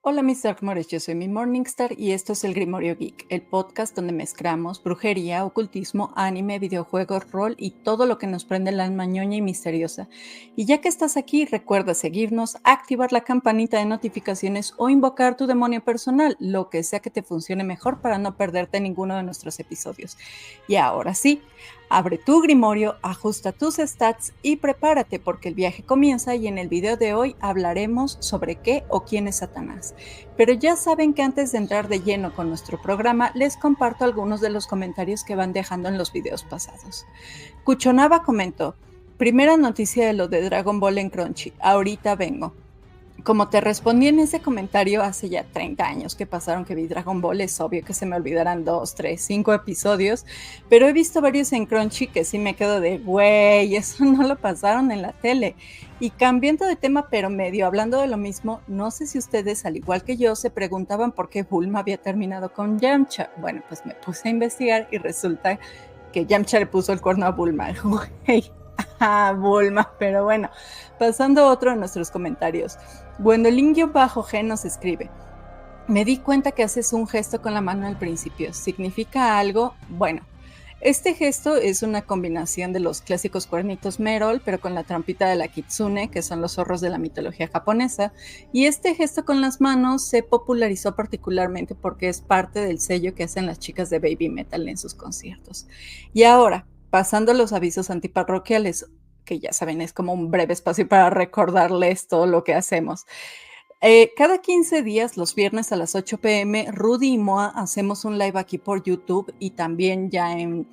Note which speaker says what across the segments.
Speaker 1: Hola mis Darkmores, yo soy mi Morningstar y esto es el Grimorio Geek, el podcast donde mezclamos brujería, ocultismo, anime, videojuegos, rol y todo lo que nos prende el alma ñoña y misteriosa. Y ya que estás aquí, recuerda seguirnos, activar la campanita de notificaciones o invocar tu demonio personal, lo que sea que te funcione mejor para no perderte ninguno de nuestros episodios. Y ahora sí, abre tu Grimorio, ajusta tus stats y prepárate porque el viaje comienza y en el video de hoy hablaremos sobre qué o quién es Satanás. Pero ya saben que antes de entrar de lleno con nuestro programa, les comparto algunos de los comentarios que van dejando en los videos pasados. Cuchonava comentó: primera noticia de lo de Dragon Ball en Crunchy, ahorita vengo. Como te respondí en ese comentario hace ya 30 años que pasaron que vi Dragon Ball, es obvio que se me olvidarán 2, 3, 5 episodios, pero he visto varios en Crunchy que sí me quedo de güey, eso no lo pasaron en la tele. Y cambiando de tema, pero medio hablando de lo mismo, no sé si ustedes, al igual que yo, se preguntaban por qué Bulma había terminado con Yamcha. Bueno, pues me puse a investigar y resulta que Yamcha le puso el cuerno a Bulma. Güey, Bulma, pero bueno, pasando a otro de nuestros comentarios. Gwendolyn-G nos escribe: me di cuenta que haces un gesto con la mano al principio. ¿Significa algo? Bueno, este gesto es una combinación de los clásicos cuernitos Merol, pero con la trampita de la kitsune, que son los zorros de la mitología japonesa. Y este gesto con las manos se popularizó particularmente porque es parte del sello que hacen las chicas de Baby Metal en sus conciertos. Y ahora, pasando a los avisos antiparroquiales, que ya saben, es como un breve espacio para recordarles todo lo que hacemos. Cada 15 días, los viernes a las 8 p.m., Rudy y Moa hacemos un live aquí por YouTube y también ya en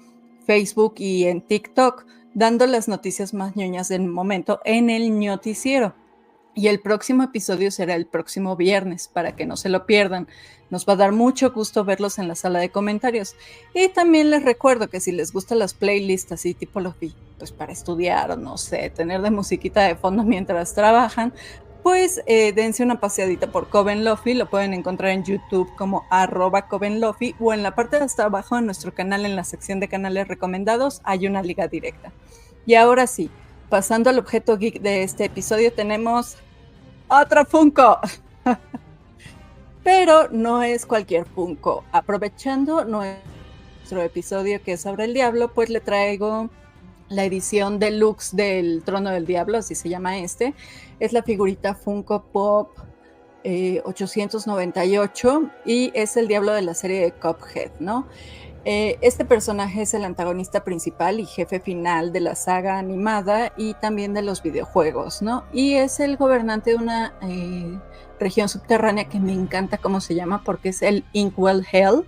Speaker 1: Facebook y en TikTok, dando las noticias más ñoñas del momento en el noticiero. Y el próximo episodio será el próximo viernes, para que no se lo pierdan. Nos va a dar mucho gusto verlos en la sala de comentarios. Y también les recuerdo que si les gustan las playlists así tipo Lofi, pues para estudiar o no sé, tener de musiquita de fondo mientras trabajan, pues dense una paseadita por Coven Lofi. Lo pueden encontrar en YouTube como @CovenLofi o en la parte de hasta abajo de nuestro canal, en la sección de canales recomendados, hay una liga directa. Y ahora sí, pasando al objeto geek de este episodio, tenemos otro Funko. Pero no es cualquier Funko. Aprovechando nuestro episodio que es sobre el diablo, pues le traigo la edición deluxe del Trono del Diablo, así se llama este. Es la figurita Funko Pop 898 y es el diablo de la serie de Cuphead, ¿no? Este personaje es el antagonista principal y jefe final de la saga animada y también de los videojuegos, ¿no? Y es el gobernante de una región subterránea que me encanta cómo se llama, porque es el Inkwell Hell,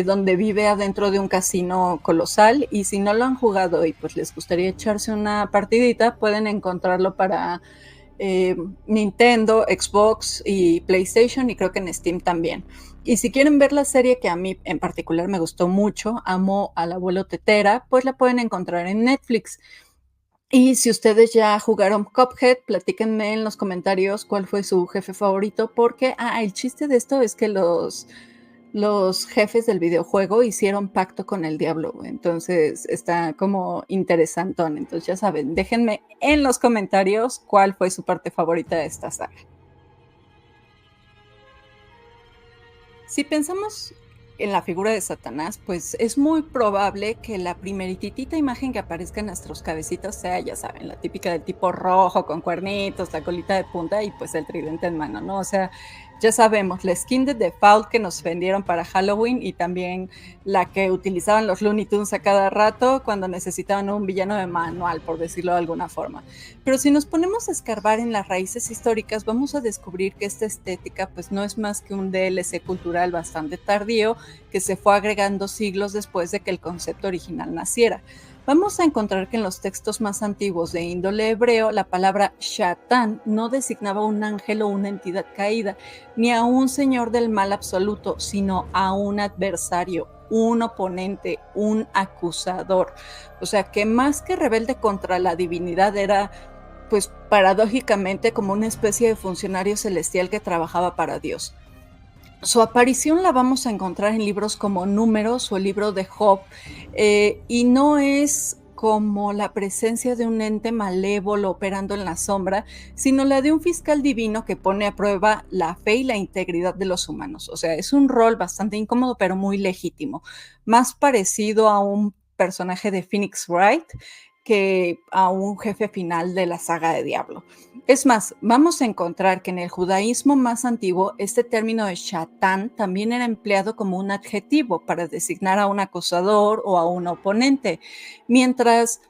Speaker 1: donde vive adentro de un casino colosal. Y si no lo han jugado y pues les gustaría echarse una partidita, pueden encontrarlo para Nintendo, Xbox y PlayStation, y creo que en Steam también. Y si quieren ver la serie que a mí en particular me gustó mucho, amo al abuelo Tetera, pues la pueden encontrar en Netflix. Y si ustedes ya jugaron Cuphead, platíquenme en los comentarios cuál fue su jefe favorito, porque el chiste de esto es que los jefes del videojuego hicieron pacto con el diablo, entonces está como interesantón. Entonces ya saben, déjenme en los comentarios cuál fue su parte favorita de esta saga. Si pensamos en la figura de Satanás, pues es muy probable que la primeritita imagen que aparezca en nuestros cabecitos sea, ya saben, la típica del tipo rojo con cuernitos, la colita de punta y pues el tridente en mano, ¿no? O sea, ya sabemos, la skin de Default que nos vendieron para Halloween y también la que utilizaban los Looney Tunes a cada rato cuando necesitaban un villano de manual, por decirlo de alguna forma. Pero si nos ponemos a escarbar en las raíces históricas, vamos a descubrir que esta estética pues no es más que un DLC cultural bastante tardío que se fue agregando siglos después de que el concepto original naciera. Vamos a encontrar que en los textos más antiguos de índole hebreo, la palabra Shatán no designaba un ángel o una entidad caída, ni a un señor del mal absoluto, sino a un adversario, un oponente, un acusador. O sea, que más que rebelde contra la divinidad era, pues paradójicamente, como una especie de funcionario celestial que trabajaba para Dios. Su aparición la vamos a encontrar en libros como Números o el libro de Job, y no es como la presencia de un ente malévolo operando en la sombra, sino la de un fiscal divino que pone a prueba la fe y la integridad de los humanos. O sea, es un rol bastante incómodo, pero muy legítimo, más parecido a un personaje de Phoenix Wright que a un jefe final de la saga de Diablo. Es más, vamos a encontrar que en el judaísmo más antiguo este término de Shatán también era empleado como un adjetivo para designar a un acusador o a un oponente, mientras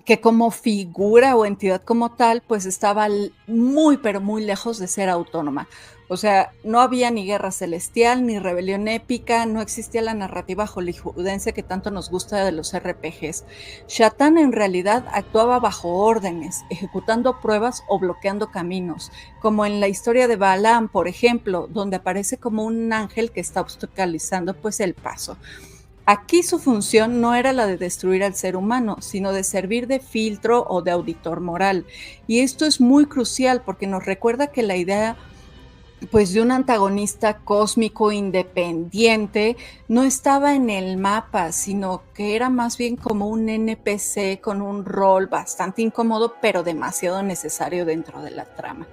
Speaker 1: que como figura o entidad como tal, pues estaba muy, pero muy lejos de ser autónoma. O sea, no había ni guerra celestial, ni rebelión épica, no existía la narrativa hollywoodense que tanto nos gusta de los RPGs. Shatan en realidad actuaba bajo órdenes, ejecutando pruebas o bloqueando caminos, como en la historia de Balaam, por ejemplo, donde aparece como un ángel que está obstaculizando pues el paso. Aquí su función no era la de destruir al ser humano, sino de servir de filtro o de auditor moral. Y esto es muy crucial porque nos recuerda que la idea pues de un antagonista cósmico independiente no estaba en el mapa, sino que era más bien como un NPC con un rol bastante incómodo, pero demasiado necesario dentro de la trama.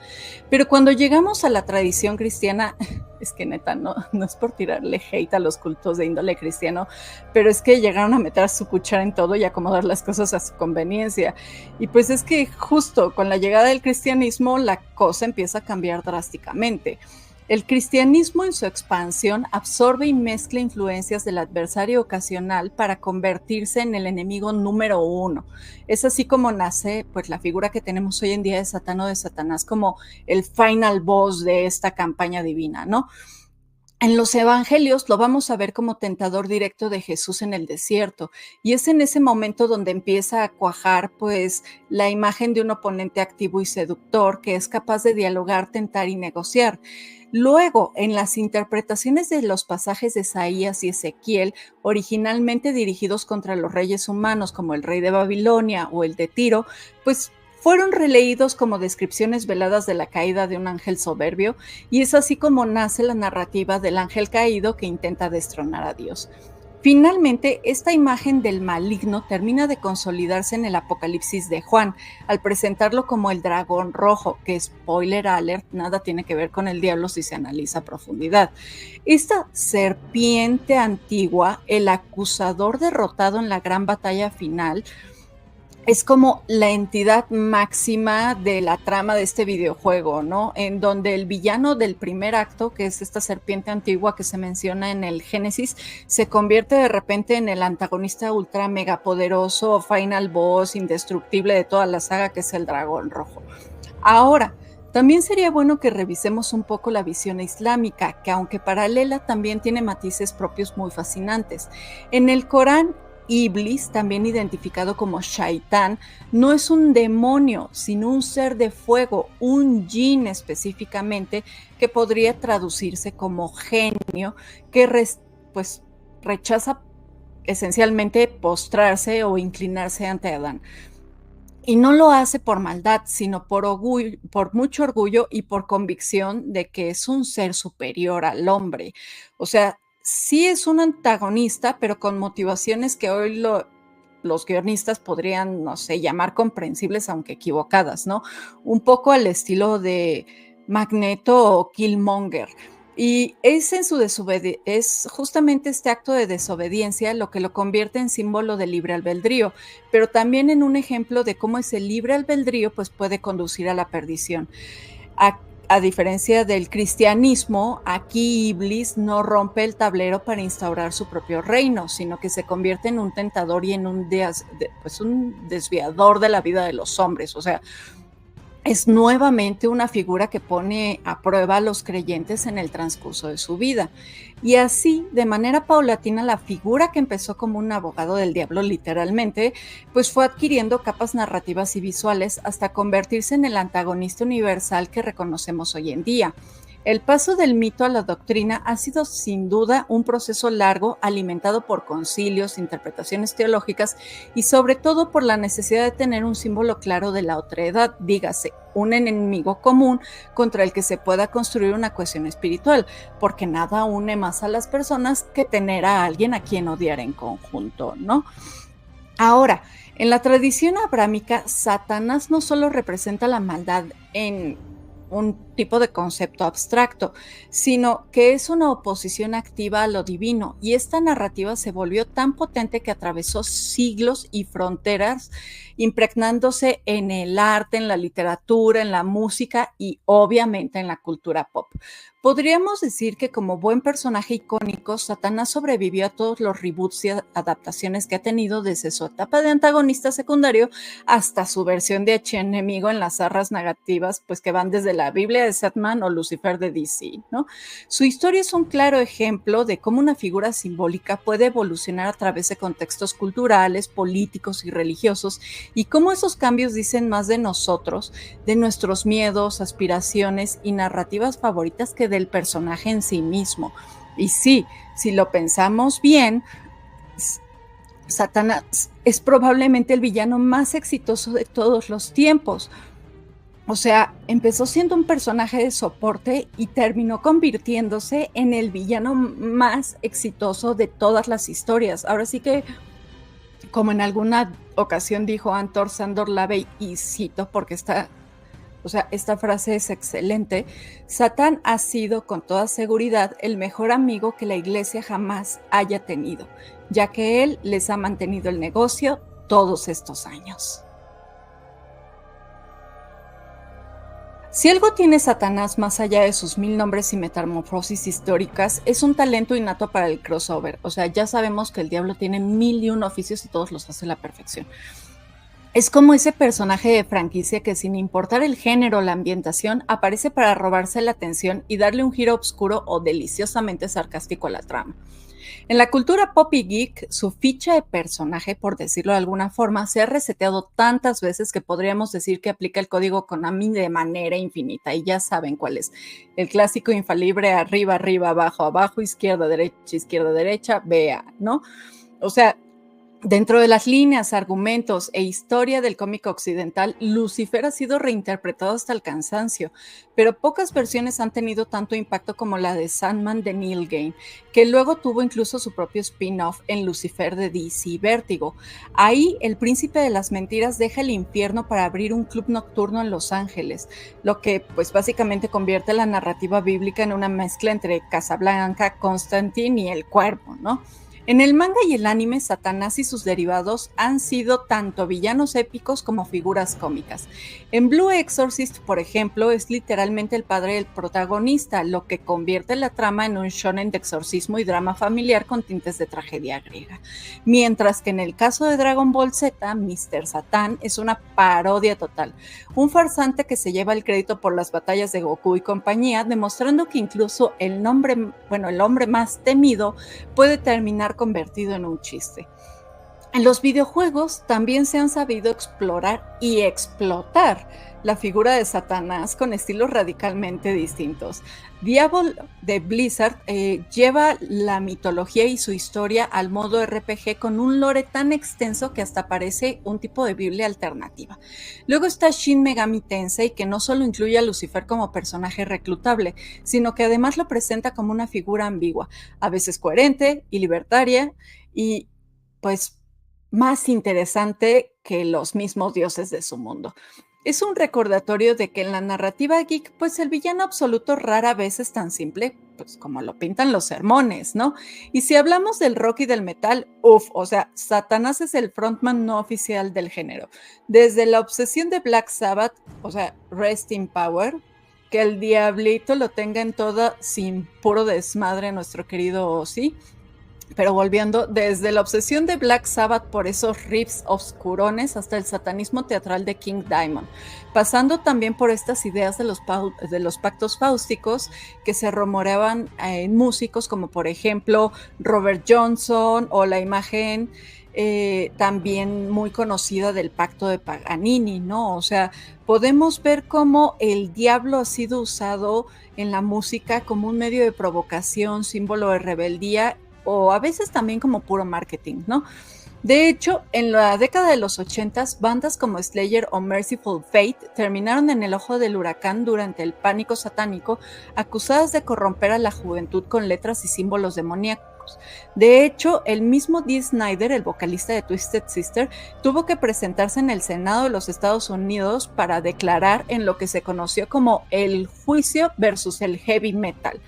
Speaker 1: Pero cuando llegamos a la tradición cristiana, es que neta, no es por tirarle hate a los cultos de índole cristiano, pero es que llegaron a meter su cuchara en todo y acomodar las cosas a su conveniencia. Y pues es que justo con la llegada del cristianismo la cosa empieza a cambiar drásticamente. El cristianismo en su expansión absorbe y mezcla influencias del adversario ocasional para convertirse en el enemigo número uno. Es así como nace pues la figura que tenemos hoy en día de Satán o de Satanás como el final boss de esta campaña divina, ¿no? En los evangelios lo vamos a ver como tentador directo de Jesús en el desierto, y es en ese momento donde empieza a cuajar pues la imagen de un oponente activo y seductor que es capaz de dialogar, tentar y negociar. Luego, en las interpretaciones de los pasajes de Isaías y Ezequiel, originalmente dirigidos contra los reyes humanos como el rey de Babilonia o el de Tiro, pues fueron releídos como descripciones veladas de la caída de un ángel soberbio, y es así como nace la narrativa del ángel caído que intenta destronar a Dios. Finalmente, esta imagen del maligno termina de consolidarse en el Apocalipsis de Juan, al presentarlo como el dragón rojo, que spoiler alert, nada tiene que ver con el diablo si se analiza a profundidad. Esta serpiente antigua, el acusador derrotado en la gran batalla final, es como la entidad máxima de la trama de este videojuego, ¿no? En donde el villano del primer acto, que es esta serpiente antigua que se menciona en el Génesis, se convierte de repente en el antagonista ultra mega poderoso, final boss, indestructible de toda la saga, que es el dragón rojo. Ahora, también sería bueno que revisemos un poco la visión islámica, que aunque paralela también tiene matices propios muy fascinantes. En el Corán, Iblis, también identificado como Shaitán, no es un demonio, sino un ser de fuego, un jinn específicamente, que podría traducirse como genio, que pues, rechaza esencialmente postrarse o inclinarse ante Adán. Y no lo hace por maldad, sino por orgullo, por mucho orgullo y por convicción de que es un ser superior al hombre. O sea, sí es un antagonista, pero con motivaciones que hoy los guionistas podrían, no sé, llamar comprensibles, aunque equivocadas, ¿no? Un poco al estilo de Magneto o Killmonger. Y es es justamente este acto de desobediencia lo que lo convierte en símbolo de libre albedrío, pero también en un ejemplo de cómo ese libre albedrío pues, puede conducir a la perdición. A diferencia del cristianismo, aquí Iblis no rompe el tablero para instaurar su propio reino, sino que se convierte en un tentador y en un desviador de la vida de los hombres. O sea, es nuevamente una figura que pone a prueba a los creyentes en el transcurso de su vida. Y así, de manera paulatina, la figura que empezó como un abogado del diablo literalmente, pues fue adquiriendo capas narrativas y visuales hasta convertirse en el antagonista universal que reconocemos hoy en día. El paso del mito a la doctrina ha sido sin duda un proceso largo, alimentado por concilios, interpretaciones teológicas y sobre todo por la necesidad de tener un símbolo claro de la otredad, dígase, un enemigo común contra el que se pueda construir una cohesión espiritual, porque nada une más a las personas que tener a alguien a quien odiar en conjunto, ¿no? Ahora, en la tradición abrámica, Satanás no solo representa la maldad en un tipo de concepto abstracto, sino que es una oposición activa a lo divino, y esta narrativa se volvió tan potente que atravesó siglos y fronteras, impregnándose en el arte, en la literatura, en la música y obviamente en la cultura pop. Podríamos decir que como buen personaje icónico, Satanás sobrevivió a todos los reboots y adaptaciones que ha tenido desde su etapa de antagonista secundario hasta su versión de archienemigo en las arras negativas, pues que van desde la Biblia de Sandman o Lucifer de DC, ¿no? Su historia es un claro ejemplo de cómo una figura simbólica puede evolucionar a través de contextos culturales, políticos y religiosos, y cómo esos cambios dicen más de nosotros, de nuestros miedos, aspiraciones y narrativas favoritas que del personaje en sí mismo. Y sí, si lo pensamos bien, Satanás es probablemente el villano más exitoso de todos los tiempos. O sea, empezó siendo un personaje de soporte y terminó convirtiéndose en el villano más exitoso de todas las historias. Ahora sí que, como en alguna ocasión dijo Anton Sandor Lavey, y cito porque esta frase es excelente: Satán ha sido con toda seguridad el mejor amigo que la iglesia jamás haya tenido, ya que él les ha mantenido el negocio todos estos años. Si algo tiene Satanás más allá de sus 1000 nombres y metamorfosis históricas, es un talento innato para el crossover. O sea, ya sabemos que el diablo tiene 1001 oficios y todos los hace a la perfección. Es como ese personaje de franquicia que, sin importar el género o la ambientación, aparece para robarse la atención y darle un giro oscuro o deliciosamente sarcástico a la trama. En la cultura pop y geek, su ficha de personaje, por decirlo de alguna forma, se ha reseteado tantas veces que podríamos decir que aplica el código Konami de manera infinita, y ya saben cuál es. El clásico infalible: arriba, arriba, abajo, abajo, izquierda, derecha, vea, ¿no? O sea, dentro de las líneas, argumentos e historia del cómic occidental, Lucifer ha sido reinterpretado hasta el cansancio, pero pocas versiones han tenido tanto impacto como la de Sandman de Neil Gaiman, que luego tuvo incluso su propio spin-off en Lucifer de DC Vértigo. Ahí, el príncipe de las mentiras deja el infierno para abrir un club nocturno en Los Ángeles, lo que pues básicamente convierte la narrativa bíblica en una mezcla entre Casablanca, Constantine y El Cuervo, ¿no? En el manga y el anime, Satanás y sus derivados han sido tanto villanos épicos como figuras cómicas. En Blue Exorcist, por ejemplo, es literalmente el padre del protagonista, lo que convierte la trama en un shonen de exorcismo y drama familiar con tintes de tragedia griega. Mientras que en el caso de Dragon Ball Z, Mr. Satan es una parodia total, un farsante que se lleva el crédito por las batallas de Goku y compañía, demostrando que incluso el hombre más temido puede terminar convertido en un chiste. En los videojuegos también se han sabido explorar y explotar la figura de Satanás con estilos radicalmente distintos. Diablo de Blizzard lleva la mitología y su historia al modo RPG con un lore tan extenso que hasta parece un tipo de Biblia alternativa. Luego está Shin Megami Tensei, que no solo incluye a Lucifer como personaje reclutable, sino que además lo presenta como una figura ambigua, a veces coherente y libertaria, y pues más interesante que los mismos dioses de su mundo. Es un recordatorio de que en la narrativa geek, pues el villano absoluto rara vez es tan simple, pues como lo pintan los sermones, ¿no? Y si hablamos del rock y del metal, o sea, Satanás es el frontman no oficial del género. Desde la obsesión de Black Sabbath, o sea, Rest in Power, que el diablito lo tenga en toda sin puro desmadre nuestro querido Ozzy. Pero volviendo, desde la obsesión de Black Sabbath por esos riffs oscurones hasta el satanismo teatral de King Diamond, pasando también por estas ideas de los pactos fáusticos que se rumoreaban en músicos como por ejemplo Robert Johnson, o la imagen también muy conocida del Pacto de Paganini, ¿no? O sea, podemos ver cómo el diablo ha sido usado en la música como un medio de provocación, símbolo de rebeldía o a veces también como puro marketing, ¿no? De hecho, en la década de los 80, bandas como Slayer o Merciful Fate terminaron en el ojo del huracán durante el pánico satánico, acusadas de corromper a la juventud con letras y símbolos demoníacos. De hecho, el mismo Dee Snider, el vocalista de Twisted Sister, tuvo que presentarse en el Senado de los Estados Unidos para declarar en lo que se conoció como el juicio versus el heavy metal.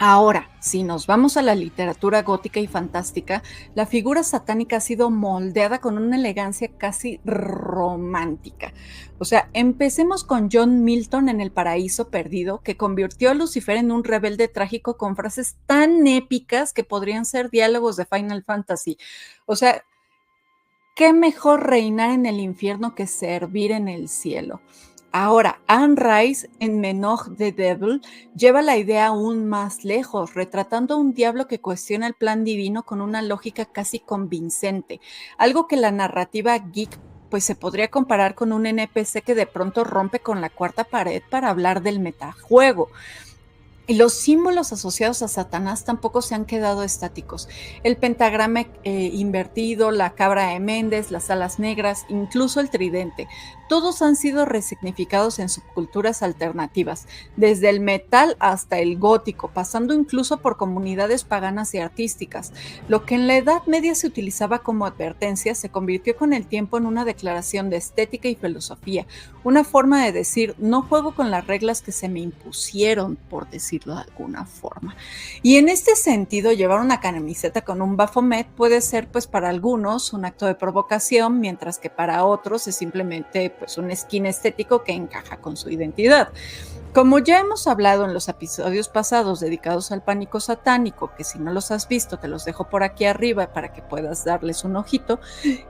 Speaker 1: Ahora, si nos vamos a la literatura gótica y fantástica, la figura satánica ha sido moldeada con una elegancia casi romántica. O sea, empecemos con John Milton en El Paraíso Perdido, que convirtió a Lucifer en un rebelde trágico con frases tan épicas que podrían ser diálogos de Final Fantasy. O sea, ¿qué mejor reinar en el infierno que servir en el cielo? Ahora, Anne Rice en Menoch the Devil lleva la idea aún más lejos, retratando a un diablo que cuestiona el plan divino con una lógica casi convincente, algo que la narrativa geek pues se podría comparar con un NPC que de pronto rompe con la cuarta pared para hablar del metajuego. Y los símbolos asociados a Satanás tampoco se han quedado estáticos. El pentagrama invertido, la cabra de Méndez, las alas negras, incluso el tridente, todos han sido resignificados en subculturas alternativas, desde el metal hasta el gótico, pasando incluso por comunidades paganas y artísticas. Lo que en la Edad Media se utilizaba como advertencia se convirtió con el tiempo en una declaración de estética y filosofía, una forma de decir, no juego con las reglas que se me impusieron, por decirlo de alguna forma. Y en este sentido, llevar una camiseta con un Baphomet puede ser, pues, para algunos un acto de provocación, mientras que para otros es simplemente, pues, un skin estético que encaja con su identidad. Como ya hemos hablado en los episodios pasados dedicados al pánico satánico, que si no los has visto te los dejo por aquí arriba para que puedas darles un ojito,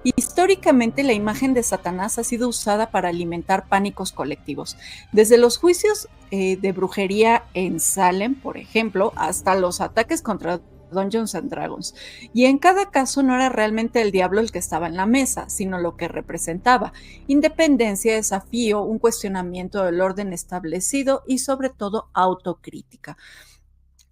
Speaker 1: históricamente la imagen de Satanás ha sido usada para alimentar pánicos colectivos. Desde los juicios de brujería en Salem, por ejemplo, hasta los ataques contra Dungeons and Dragons. Y en cada caso no era realmente el diablo el que estaba en la mesa, sino lo que representaba: independencia, desafío, un cuestionamiento del orden establecido y sobre todo autocrítica.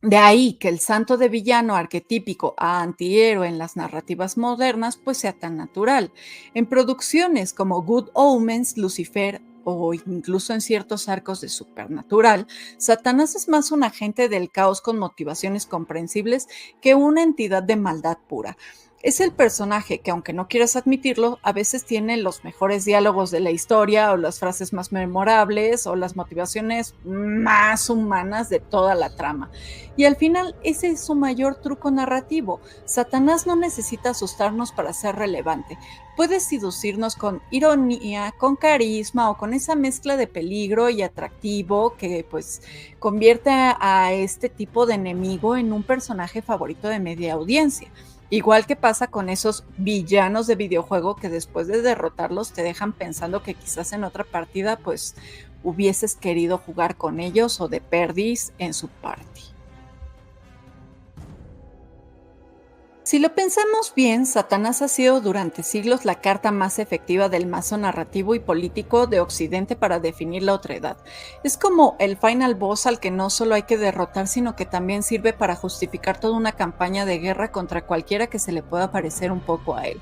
Speaker 1: De ahí que el santo de villano arquetípico a antihéroe en las narrativas modernas pues sea tan natural. En producciones como Good Omens, Lucifer o incluso en ciertos arcos de Supernatural, Satanás es más un agente del caos con motivaciones comprensibles que una entidad de maldad pura. Es el personaje que, aunque no quieras admitirlo, a veces tiene los mejores diálogos de la historia o las frases más memorables o las motivaciones más humanas de toda la trama. Y al final, ese es su mayor truco narrativo. Satanás no necesita asustarnos para ser relevante. Puede seducirnos con ironía, con carisma o con esa mezcla de peligro y atractivo que pues convierte a este tipo de enemigo en un personaje favorito de media audiencia. Igual que pasa con esos villanos de videojuego que después de derrotarlos te dejan pensando que quizás en otra partida pues hubieses querido jugar con ellos o de perdiz en su party. Si lo pensamos bien, Satanás ha sido durante siglos la carta más efectiva del mazo narrativo y político de Occidente para definir la otredad. Es como el final boss al que no solo hay que derrotar, sino que también sirve para justificar toda una campaña de guerra contra cualquiera que se le pueda parecer un poco a él.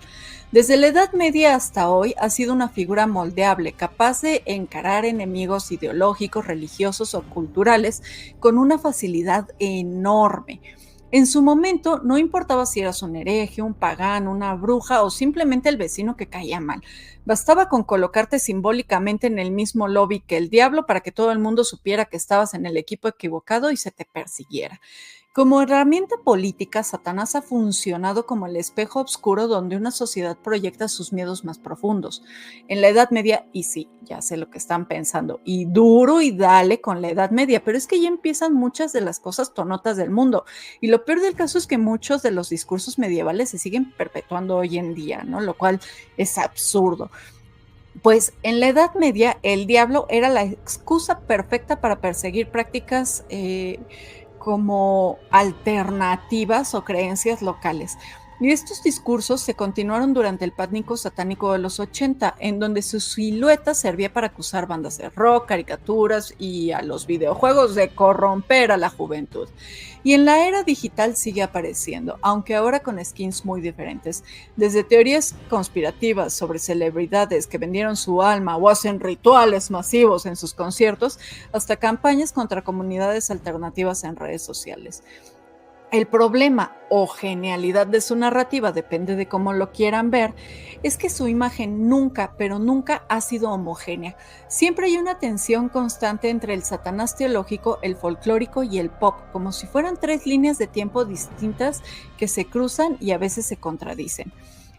Speaker 1: Desde la Edad Media hasta hoy ha sido una figura moldeable, capaz de encarar enemigos ideológicos, religiosos o culturales con una facilidad enorme. En su momento no importaba si eras un hereje, un pagano, una bruja o simplemente el vecino que caía mal. Bastaba con colocarte simbólicamente en el mismo lobby que el diablo para que todo el mundo supiera que estabas en el equipo equivocado y se te persiguiera. Como herramienta política, Satanás ha funcionado como el espejo oscuro donde una sociedad proyecta sus miedos más profundos. En la Edad Media, y sí, ya sé lo que están pensando, y duro y dale con la Edad Media, pero es que ya empiezan muchas de las cosas tonotas del mundo. Y lo peor del caso es que muchos de los discursos medievales se siguen perpetuando hoy en día, ¿no? Lo cual es absurdo. Pues en la Edad Media el diablo era la excusa perfecta para perseguir prácticas como alternativas o creencias locales. Y estos discursos se continuaron durante el pánico satánico de los 80, en donde su silueta servía para acusar bandas de rock, caricaturas y a los videojuegos de corromper a la juventud. Y en la era digital sigue apareciendo, aunque ahora con skins muy diferentes, desde teorías conspirativas sobre celebridades que vendieron su alma o hacen rituales masivos en sus conciertos, hasta campañas contra comunidades alternativas en redes sociales. El problema o genialidad de su narrativa, depende de cómo lo quieran ver, es que su imagen nunca, pero nunca ha sido homogénea. Siempre hay una tensión constante entre el Satanás teológico, el folclórico y el pop, como si fueran tres líneas de tiempo distintas que se cruzan y a veces se contradicen.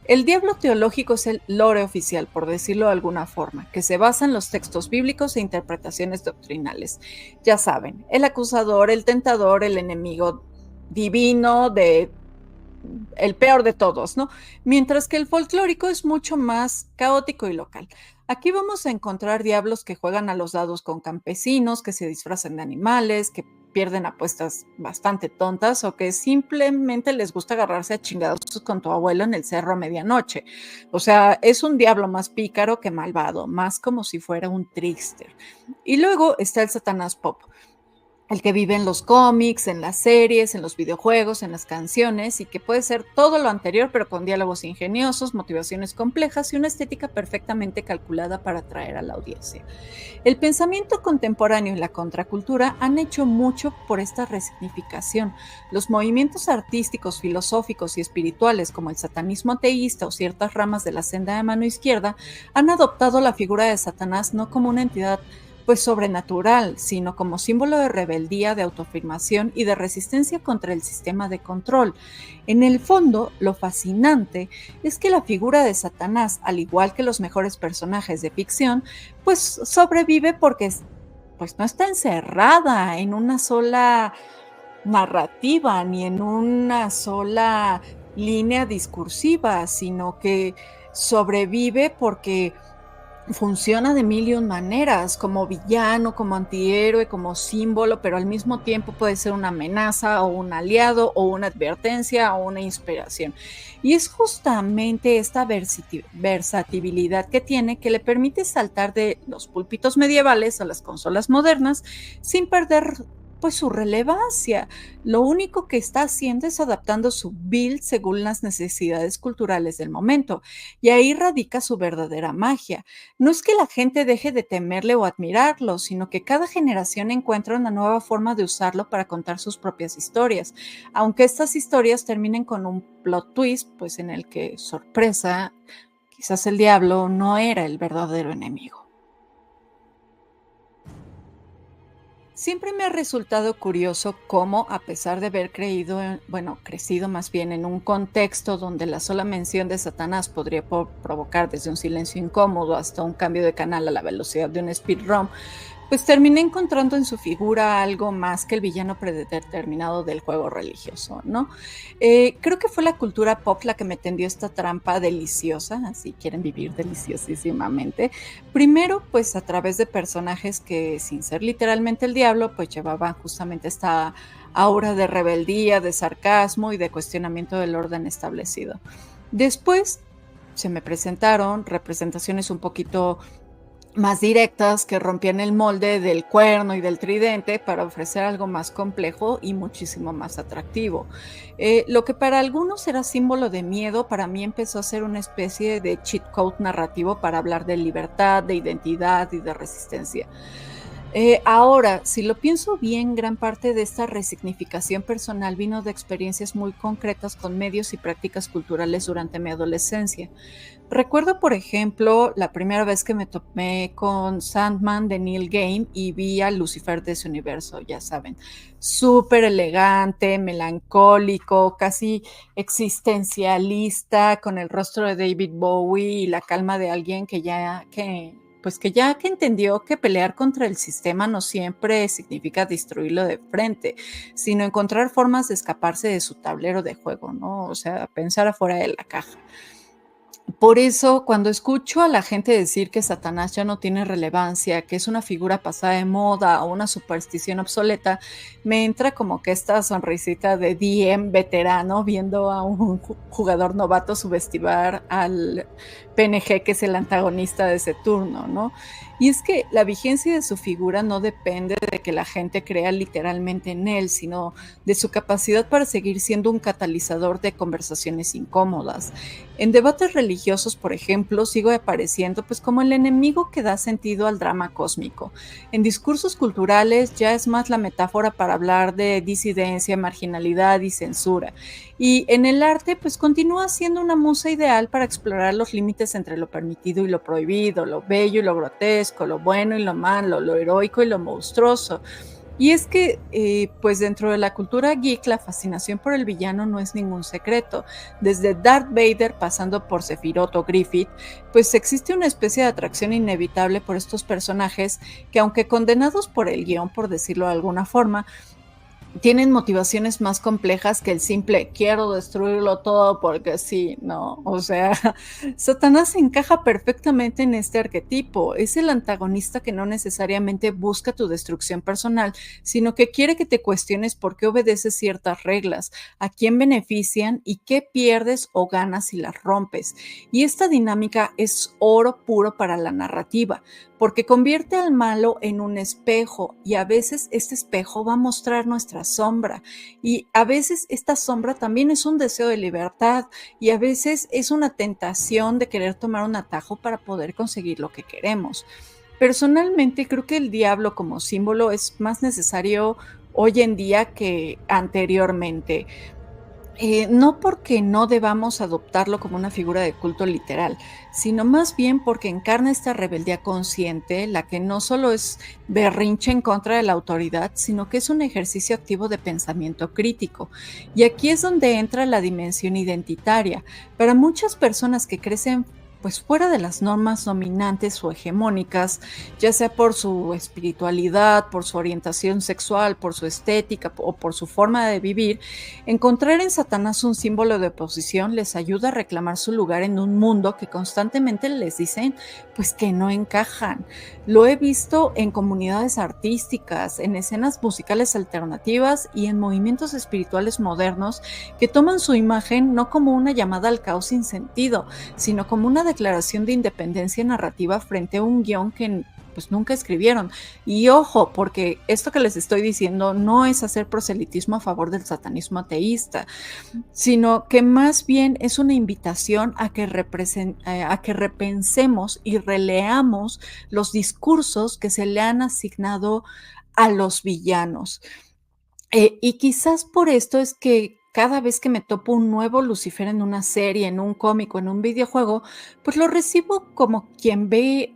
Speaker 1: El diablo teológico es el lore oficial, por decirlo de alguna forma, que se basa en los textos bíblicos e interpretaciones doctrinales. Ya saben, el acusador, el tentador, el enemigo divino, de el peor de todos, ¿no? Mientras que el folclórico es mucho más caótico y local. Aquí vamos a encontrar diablos que juegan a los dados con campesinos, que se disfrazan de animales, que pierden apuestas bastante tontas o que simplemente les gusta agarrarse a chingados con tu abuelo en el cerro a medianoche. O sea, es un diablo más pícaro que malvado, más como si fuera un trickster. Y luego está el Satanás pop, el que vive en los cómics, en las series, en los videojuegos, en las canciones, y que puede ser todo lo anterior, pero con diálogos ingeniosos, motivaciones complejas y una estética perfectamente calculada para atraer a la audiencia. El pensamiento contemporáneo y la contracultura han hecho mucho por esta resignificación. Los movimientos artísticos, filosóficos y espirituales, como el satanismo ateísta o ciertas ramas de la senda de mano izquierda, han adoptado la figura de Satanás no como una entidad pues sobrenatural, sino como símbolo de rebeldía, de autoafirmación y de resistencia contra el sistema de control. En el fondo, lo fascinante es que la figura de Satanás, al igual que los mejores personajes de ficción, pues sobrevive porque pues no está encerrada en una sola narrativa ni en una sola línea discursiva, sino que sobrevive porque funciona de mil y un maneras, como villano, como antihéroe, como símbolo, pero al mismo tiempo puede ser una amenaza o un aliado o una advertencia o una inspiración. Y es justamente esta versatilidad que tiene que le permite saltar de los púlpitos medievales a las consolas modernas sin perder pues su relevancia. Lo único que está haciendo es adaptando su build según las necesidades culturales del momento, y ahí radica su verdadera magia. No es que la gente deje de temerle o admirarlo, sino que cada generación encuentra una nueva forma de usarlo para contar sus propias historias, aunque estas historias terminen con un plot twist, pues en el que, sorpresa, quizás el diablo no era el verdadero enemigo. Siempre me ha resultado curioso cómo, a pesar de haber crecido más bien en un contexto donde la sola mención de Satanás podría provocar desde un silencio incómodo hasta un cambio de canal a la velocidad de un speedrun, pues terminé encontrando en su figura algo más que el villano predeterminado del juego religioso, ¿no? Creo que fue la cultura pop la que me tendió esta trampa deliciosa, así quieren vivir deliciosísimamente. Primero, pues a través de personajes que, sin ser literalmente el diablo, pues llevaban justamente esta aura de rebeldía, de sarcasmo y de cuestionamiento del orden establecido. Después se me presentaron representaciones un poquito más directas que rompían el molde del cuerno y del tridente para ofrecer algo más complejo y muchísimo más atractivo. Lo que para algunos era símbolo de miedo, para mí empezó a ser una especie de cheat code narrativo para hablar de libertad, de identidad y de resistencia. Ahora, si lo pienso bien, gran parte de esta resignificación personal vino de experiencias muy concretas con medios y prácticas culturales durante mi adolescencia. Recuerdo, por ejemplo, la primera vez que me topé con Sandman de Neil Gaiman y vi a Lucifer de ese universo, ya saben, súper elegante, melancólico, casi existencialista, con el rostro de David Bowie y la calma de alguien que entendió que pelear contra el sistema no siempre significa destruirlo de frente, sino encontrar formas de escaparse de su tablero de juego, ¿no? O sea, pensar afuera de la caja. Por eso, cuando escucho a la gente decir que Satanás ya no tiene relevancia, que es una figura pasada de moda o una superstición obsoleta, me entra como que esta sonrisita de DM veterano viendo a un jugador novato subestimar al PNG, que es el antagonista de ese turno, ¿no? Y es que la vigencia de su figura no depende de que la gente crea literalmente en él, sino de su capacidad para seguir siendo un catalizador de conversaciones incómodas. En debates religiosos, por ejemplo, sigo apareciendo pues como el enemigo que da sentido al drama cósmico. En discursos culturales ya es más la metáfora para hablar de disidencia, marginalidad y censura. Y en el arte pues continúa siendo una musa ideal para explorar los límites entre lo permitido y lo prohibido, lo bello y lo grotesco, lo bueno y lo malo, lo heroico y lo monstruoso. Y es que, pues dentro de la cultura geek, la fascinación por el villano no es ningún secreto. Desde Darth Vader pasando por Sephiroth o Griffith, pues existe una especie de atracción inevitable por estos personajes que, aunque condenados por el guión, por decirlo de alguna forma, tienen motivaciones más complejas que el simple quiero destruirlo todo porque sí, ¿no? O sea, Satanás encaja perfectamente en este arquetipo. Es el antagonista que no necesariamente busca tu destrucción personal, sino que quiere que te cuestiones por qué obedeces ciertas reglas, a quién benefician y qué pierdes o ganas si las rompes. Y esta dinámica es oro puro para la narrativa, porque convierte al malo en un espejo y a veces este espejo va a mostrar nuestra sombra y a veces esta sombra también es un deseo de libertad y a veces es una tentación de querer tomar un atajo para poder conseguir lo que queremos. Personalmente creo que el diablo como símbolo es más necesario hoy en día que anteriormente. No porque no debamos adoptarlo como una figura de culto literal, sino más bien porque encarna esta rebeldía consciente, la que no solo es berrinche en contra de la autoridad, sino que es un ejercicio activo de pensamiento crítico. Y aquí es donde entra la dimensión identitaria. Para muchas personas que crecen pues fuera de las normas dominantes o hegemónicas, ya sea por su espiritualidad, por su orientación sexual, por su estética o por su forma de vivir, encontrar en Satanás un símbolo de oposición les ayuda a reclamar su lugar en un mundo que constantemente les dicen pues que no encajan. Lo he visto en comunidades artísticas, en escenas musicales alternativas y en movimientos espirituales modernos que toman su imagen no como una llamada al caos sin sentido, sino como una declaración de independencia narrativa frente a un guión que pues nunca escribieron. Y ojo, porque esto que les estoy diciendo no es hacer proselitismo a favor del satanismo ateísta, sino que más bien es una invitación a que repensemos y releamos los discursos que se le han asignado a los villanos. Y quizás por esto es que cada vez que me topo un nuevo Lucifer en una serie, en un cómic o en un videojuego, pues lo recibo como quien ve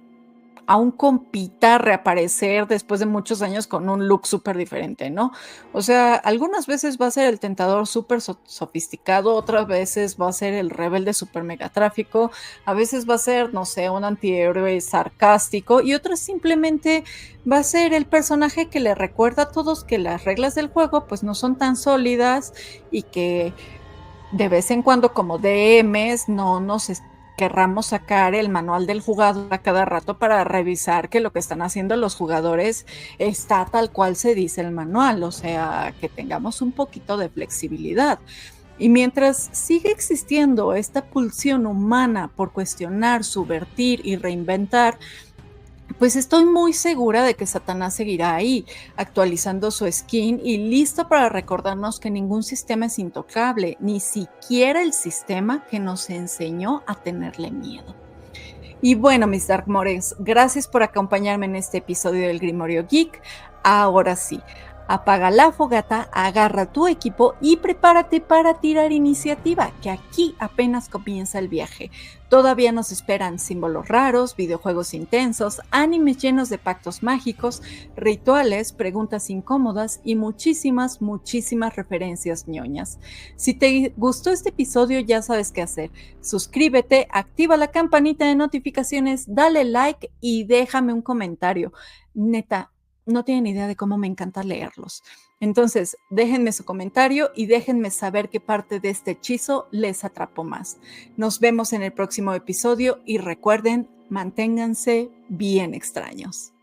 Speaker 1: a un compita reaparecer después de muchos años con un look súper diferente, ¿no? O sea, algunas veces va a ser el tentador súper sofisticado, otras veces va a ser el rebelde súper megatráfico, a veces va a ser, no sé, un antihéroe sarcástico y otras simplemente va a ser el personaje que le recuerda a todos que las reglas del juego pues no son tan sólidas y que de vez en cuando como DMs no nos querramos sacar el manual del jugador a cada rato para revisar que lo que están haciendo los jugadores está tal cual se dice el manual, o sea, que tengamos un poquito de flexibilidad. Y mientras sigue existiendo esta pulsión humana por cuestionar, subvertir y reinventar, pues estoy muy segura de que Satanás seguirá ahí, actualizando su skin y listo para recordarnos que ningún sistema es intocable, ni siquiera el sistema que nos enseñó a tenerle miedo. Y bueno, mis Darkmores, gracias por acompañarme en este episodio del Grimorio Geek. Ahora sí, apaga la fogata, agarra tu equipo y prepárate para tirar iniciativa, que aquí apenas comienza el viaje. Todavía nos esperan símbolos raros, videojuegos intensos, animes llenos de pactos mágicos, rituales, preguntas incómodas y muchísimas, muchísimas referencias ñoñas. Si te gustó este episodio, ya sabes qué hacer. Suscríbete, activa la campanita de notificaciones, dale like y déjame un comentario. Neta, no tienen idea de cómo me encanta leerlos. Entonces, déjenme su comentario y déjenme saber qué parte de este hechizo les atrapó más. Nos vemos en el próximo episodio y recuerden, manténganse bien extraños.